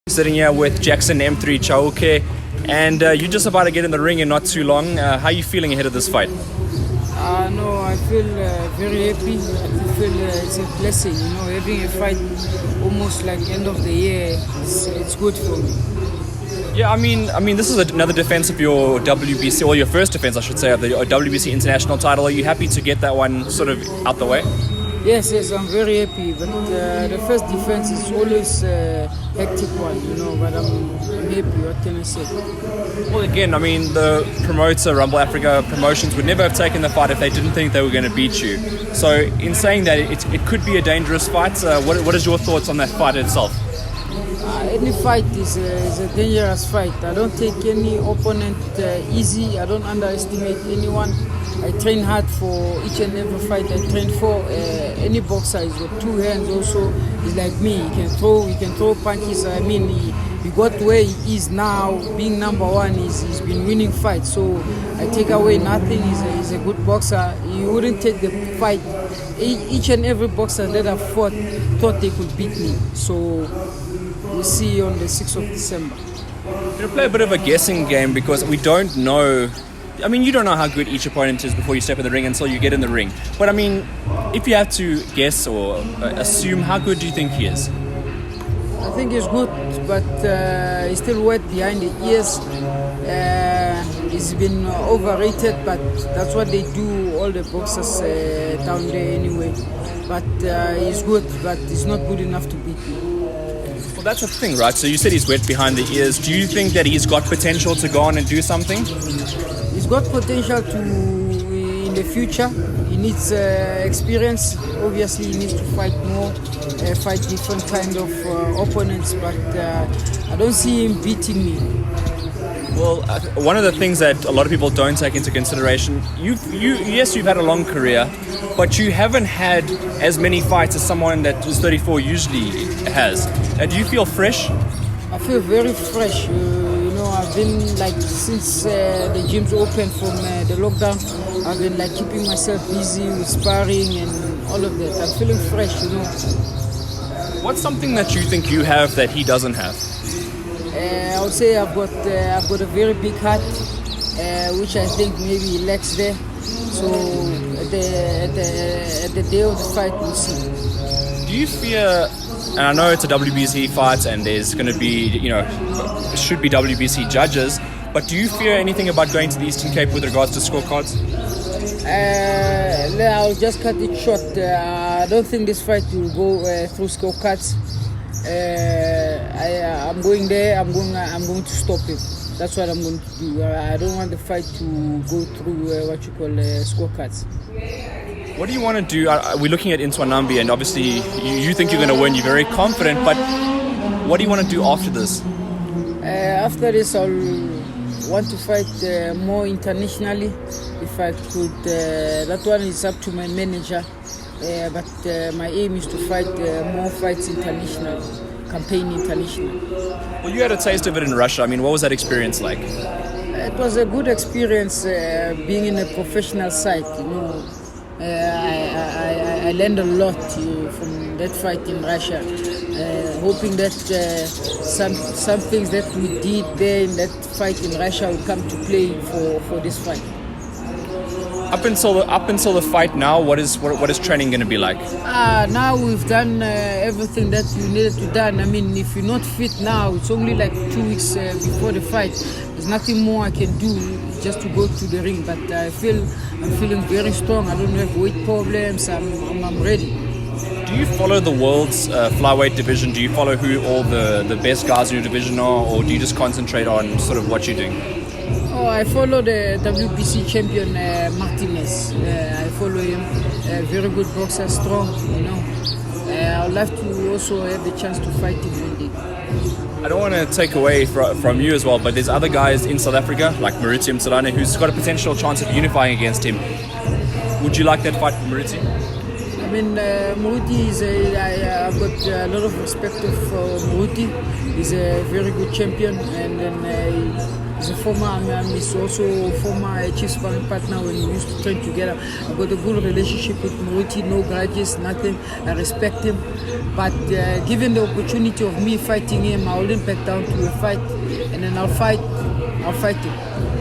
Sitting here with Jackson M3 Chauke, and you're just about to get in the ring in not too long. How are you feeling ahead of this fight? No, I feel very happy. I feel it's a blessing, having a fight almost like end of the year. It's good for me. Yeah, I mean, this is another defense of your WBC, or your first defense, I should say, of the WBC international title. Are you happy to get that one sort of out the way? Yes, I'm very happy. But the first defense is always a hectic one, But I'm happy. What can I say? Well, again, I mean, the promoter, Rumble Africa Promotions, would never have taken the fight if they didn't think they were going to beat you. So, in saying that, it could be a dangerous fight. What is your thoughts on that fight itself? Any fight is a dangerous fight. I don't take any opponent easy. I don't underestimate anyone. I train hard for each and every fight I train for. Any boxer is with two hands also is like me. He can throw punches. I mean, he got where he is now. Being number one, he's been winning fights. So I take away nothing. He's a good boxer. He wouldn't take the fight. Each and every boxer that I fought thought they could beat me. So we'll see on the 6th of December. We're going to play a bit of a guessing game because we don't know. I mean, you don't know how good each opponent is before you step in the ring until you get in the ring. But I mean, if you have to guess or assume, how good do you think he is? I think he's good, but he's still wet behind the ears. He's been overrated, but that's what they do, all the boxers down there anyway. But he's good, but he's not good enough to beat me. Well, that's the thing, right? So you said he's wet behind the ears. Do you think that he's got potential to go on and do something? He's got potential to in the future. He needs experience. Obviously, he needs to fight more, fight different kind of opponents. But I don't see him beating me. Well, one of the things that a lot of people don't take into consideration, yes, you've had a long career, but you haven't had as many fights as someone that was 34 usually has. Do you feel fresh? I feel very fresh. I've been since the gyms opened from the lockdown, I've been keeping myself busy with sparring and all of that. I'm feeling fresh, What's something that you think you have that he doesn't have? I would say I've got a very big heart, which I think maybe he lacks there. So at the day of the fight, we'll see. Do you fear? And I know it's a WBC fight, and there's going to be, should be WBC judges. But do you fear anything about going to the Eastern Cape with regards to scorecards? I'll just cut it short. I don't think this fight will go through scorecards. I'm going there. I'm going to stop it. That's what I'm going to do. I don't want the fight to go through scorecards. What do you want to do? We're looking at Ntwanambe, and obviously you think you're going to win. You're very confident, but what do you want to do after this? After this, I'll want to fight more internationally. If I could, that one is up to my manager. But my aim is to fight more fights international, campaign international. Well, you had a taste of it in Russia. I mean, what was that experience like? It was a good experience being in a professional side. I learned a lot from that fight in Russia. Hoping that some things that we did there in that fight in Russia will come to play for this fight. Up until the fight now, what is training going to be like? Now we've done everything that we needed to done. I mean, if you're not fit now, it's only 2 weeks before the fight. There's nothing more I can do just to go to the ring. But I'm feeling very strong. I don't have weight problems. I'm ready. Do you follow the world's flyweight division? Do you follow who all the best guys in your division are, or do you just concentrate on sort of what you're doing? I follow the WBC champion Martinez. I follow him. Very good boxer, strong. I'd love to also have the chance to fight him one day. I don't want to take away from you as well, but there's other guys in South Africa like Solana who's got a potential chance of unifying against him. Would you like that fight for Maruti? I mean, Maruti I've got a lot of respect for Maruti. He's a very good champion, and then He's a former, he's also former chief sparring partner when we used to train together. I've got a good relationship with Moruti, no grudges, nothing. I respect him. But given the opportunity of me fighting him, I wouldn't back down to a fight, and then I'll fight him.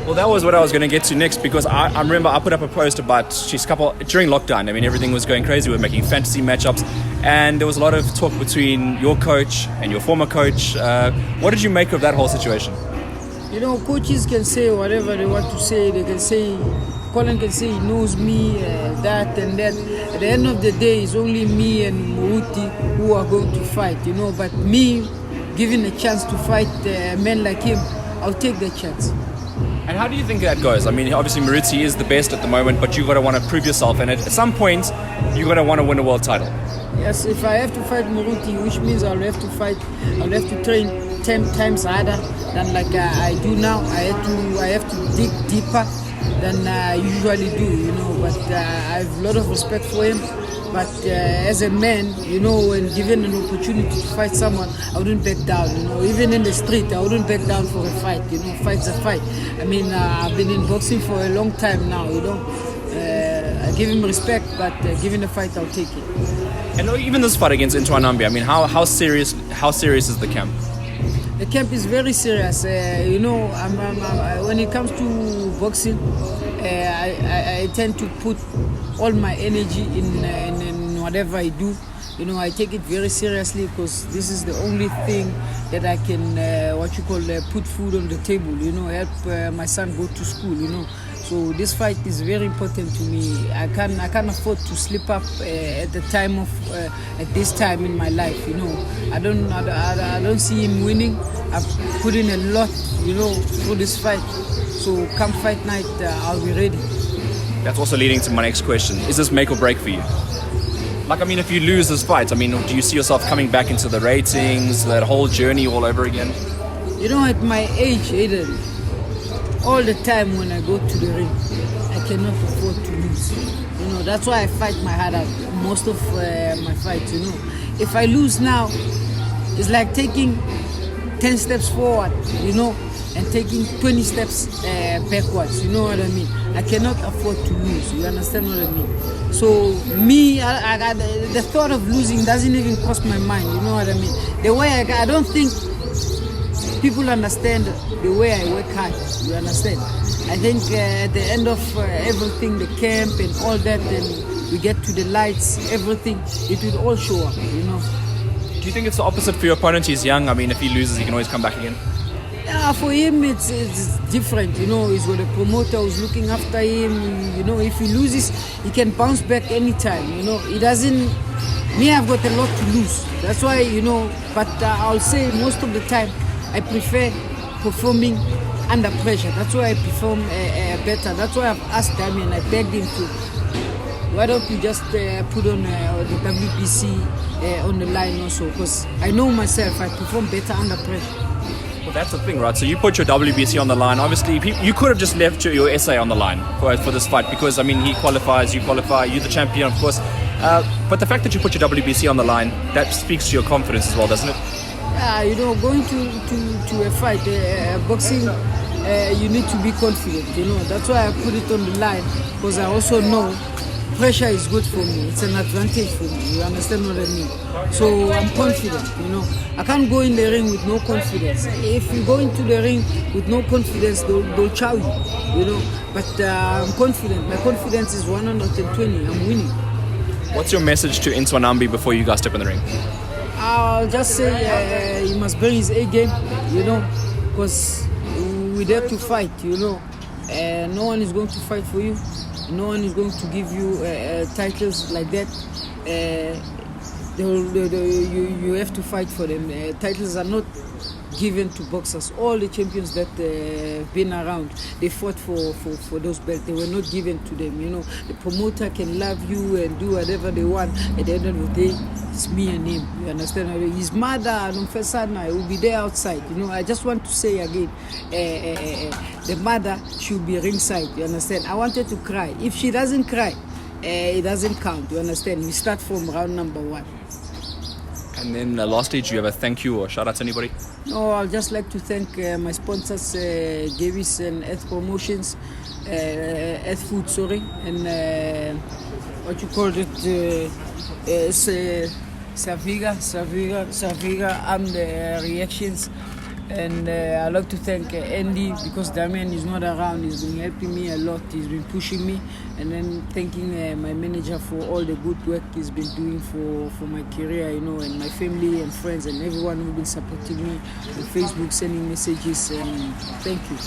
Well, that was what I was going to get to next, because I remember I put up a post about during lockdown. I mean, everything was going crazy. We were making fantasy matchups, and there was a lot of talk between your coach and your former coach. What did you make of that whole situation? You know, coaches can say whatever they want to say. They can say, Colin can say he knows me, that and that. At the end of the day, it's only me and Moruti who are going to fight, you know. But me, given a chance to fight a man like him, I'll take the chance. And how do you think that goes? I mean, obviously Moruti is the best at the moment, but you've got to want to prove yourself, and at some point, you've got to want to win a world title. Yes, if I have to fight Moruti, which means I'll have to train 10 times harder than like I do now. I have to dig deeper than I usually do, you know. But I have a lot of respect for him. But as a man, you know, when given an opportunity to fight someone, I wouldn't back down, you know. Even in the street, I wouldn't back down for a fight, you know. Fight's a fight. I mean, I've been in boxing for a long time now, you know. I give him respect, but given the fight, I'll take it. And even this fight against Ntwanambe, I mean, how serious is the camp? The camp is very serious. You know, when it comes to boxing, I tend to put all my energy in whatever I do. You know, I take it very seriously because this is the only thing that I can, put food on the table. You know, help my son go to school. You know, so this fight is very important to me. I can't afford to slip up at this time in my life. You know, I don't see him winning. I've put in a lot, you know, for this fight. So come fight night, I'll be ready. That's also leading to my next question. Is this make or break for you? Like, I mean, if you lose this fight, I mean, do you see yourself coming back into the ratings, that whole journey all over again? You know, at my age, Aiden, all the time when I go to the ring, I cannot afford to lose. You know, that's why I fight my heart out most of my fights, you know. If I lose now, it's like taking 10 steps forward, you know, and taking 20 steps backwards, you know what I mean? I cannot afford to lose, you understand what I mean? So me, the thought of losing doesn't even cross my mind, you know what I mean? The way I don't think people understand the way I work hard, you understand? I think at the end of everything, the camp and all that, and we get to the lights, everything, it will all show up, you know? Do you think it's the opposite for your opponent? He's young. I mean, if he loses, he can always come back again. Yeah, for him, it's different. You know, he's got a promoter who's looking after him. You know, if he loses, he can bounce back anytime. You know, he doesn't. Me, I've got a lot to lose. That's why, you know. But I'll say most of the time, I prefer performing under pressure. That's why I perform better. That's why I've asked Damien. I begged him to. Why don't you just put on the WBC on the line also? Because I know myself, I perform better under pressure. Well, that's the thing, right? So you put your WBC on the line. Obviously, you could have just left your SA on the line for this fight because, I mean, he qualifies, you qualify, you're the champion, of course. But the fact that you put your WBC on the line, that speaks to your confidence as well, doesn't it? Yeah, you know, going to a fight, boxing, you need to be confident, you know. That's why I put it on the line because I also know pressure is good for me. It's an advantage for me. You understand what I mean? So I'm confident, you know. I can't go in the ring with no confidence. If you go into the ring with no confidence, they'll chow you, you know. But I'm confident. My confidence is 120. I'm winning. What's your message to Ntwanambe before you guys step in the ring? I'll just say he must bring his A game, you know, because we're there to fight, you know. No one is going to fight for you. No one is going to give you titles like that. You have to fight for them. Titles are not given to boxers. All the champions that been around, they fought for those belts. They were not given to them. You know, the promoter can love you and do whatever they want. At the end of the day, it's me and him. You understand? His mother, Nomfesane, will be there outside. You know, I just want to say again, the mother should be ringside. You understand? I wanted to cry. If she doesn't cry, it doesn't count. You understand? We start from round number 1. And then lastly, do you have a thank you or shout out to anybody? No, I'd just like to thank my sponsors, Davis and Earth Promotions, Earth Food, sorry, and what you call it, Saviga, I'm the reactions. And I'd like to thank Andy, because Damian is not around. He's been helping me a lot. He's been pushing me. And then thanking my manager for all the good work he's been doing for my career, you know, and my family and friends and everyone who's been supporting me on Facebook, sending messages. And thank you.